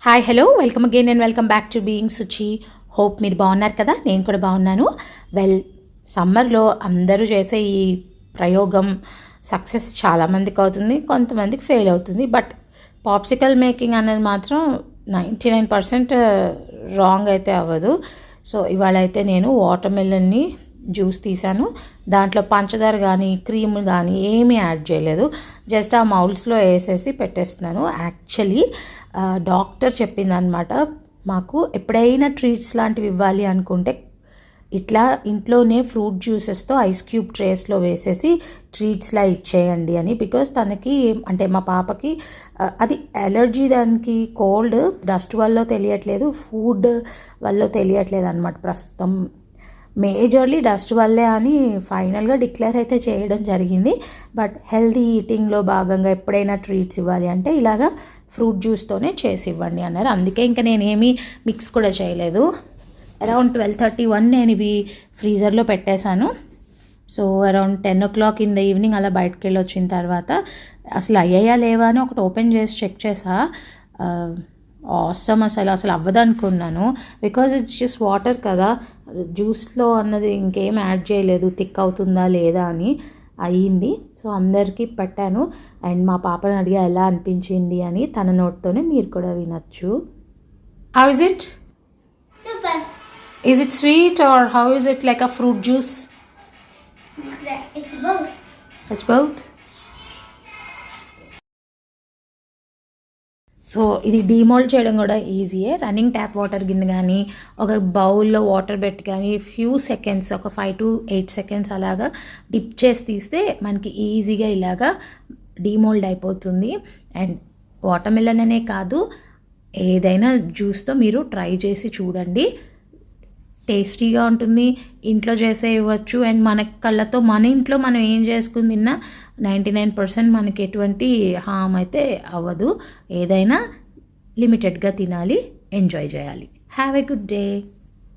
Hi hello welcome again and welcome back to being Suchi. Hope మీరు బాగున్నారు కదా, నేను కూడా బాగున్నాను. సమ్మర్లో అందరూ చేసే ఈ ప్రయోగం సక్సెస్ చాలామందికి అవుతుంది, కొంతమందికి ఫెయిల్ అవుతుంది. బట్ పాప్సికల్ మేకింగ్ అనేది మాత్రం 99% రాంగ్ అయితే అవ్వదు. సో ఇవాళ అయితే నేను వాటర్ మెలన్ని జ్యూస్ తీసాను. దాంట్లో పంచదార కానీ క్రీమ్ కానీ ఏమీ యాడ్ చేయలేదు. జస్ట్ ఆ మౌల్స్లో వేసేసి పెట్టేస్తున్నాను. యాక్చువల్లీ డాక్టర్ చెప్పిందనమాట, మాకు ఎప్పుడైనా ట్రీట్స్ లాంటివి ఇవ్వాలి అనుకుంటే ఇట్లా ఇంట్లోనే ఫ్రూట్ జ్యూసెస్తో ఐస్ క్యూబ్ ట్రేస్లో వేసేసి ట్రీట్స్లా ఇచ్చేయండి అని. బికాస్ తనకి అంటే మా పాపకి అది అలర్జీ, దానికి కోల్డ్ డస్ట్ వల్ల తెలియట్లేదు, ఫుడ్ వల్ల తెలియట్లేదు అనమాట. ప్రస్తుతం మేజర్లీ డస్ట్ వల్లే అని ఫైనల్గా డిక్లేర్ అయితే చేయడం జరిగింది. బట్ హెల్తీ ఈటింగ్లో భాగంగా ఎప్పుడైనా ట్రీట్స్ ఇవ్వాలి అంటే ఇలాగా ఫ్రూట్ జ్యూస్తోనే చేసి ఇవ్వండి అన్నారు. అందుకే ఇంకా నేనేమీ మిక్స్ కూడా చేయలేదు. అరౌండ్ 12:31 నేను ఇవి ఫ్రీజర్లో పెట్టేశాను. So around 10 o'clock in the evening అలా బయటకు వెళ్ళి వచ్చిన తర్వాత అసలు అయ్యాయా లేవా అని ఒకటి ఓపెన్ చేసి చెక్ చేసా. ఆసమ్, అసలు అవ్వదనుకున్నాను. బికాజ్ ఇట్స్ జస్ట్ వాటర్ కదా, జ్యూస్లో అన్నది ఇంకేం యాడ్ చేయలేదు, థిక్ అవుతుందా లేదా అని. అయ్యింది. సో అందరికీ పెట్టాను. అండ్ మా పాపని అడిగా ఎలా అనిపించింది అని, తన నోట్తోనే మీరు కూడా వినొచ్చు. How is it? Super. Is it sweet or how is it like a fruit juice? It's both. It's both. So ఇది డీమోల్డ్ చేయడం కూడా ఈజీయే. రన్నింగ్ ట్యాప్ వాటర్ కింద కానీ ఒక బౌల్లో వాటర్ పెట్టి కానీ ఫ్యూ సెకండ్స్, ఒక 5 to 8 seconds అలాగా డిప్ చేసి తీస్తే మనకి ఈజీగా ఇలాగా డీమోల్డ్ అయిపోతుంది. అండ్ వాటర్ మిలన్ అనే కాదు, ఏదైనా జ్యూస్తో మీరు ట్రై చేసి చూడండి. టేస్టీగా ఉంటుంది, ఇంట్లో చేసే ఇవ్వచ్చు. అండ్ మన కళ్ళతో మన ఇంట్లో మనం ఏం చేసుకుని తిన్నా 99% మనకి ఎటువంటి హామ్ అయితే అవ్వదు. ఏదైనా లిమిటెడ్గా తినాలి, ఎంజాయ్ చేయాలి. Have a good day.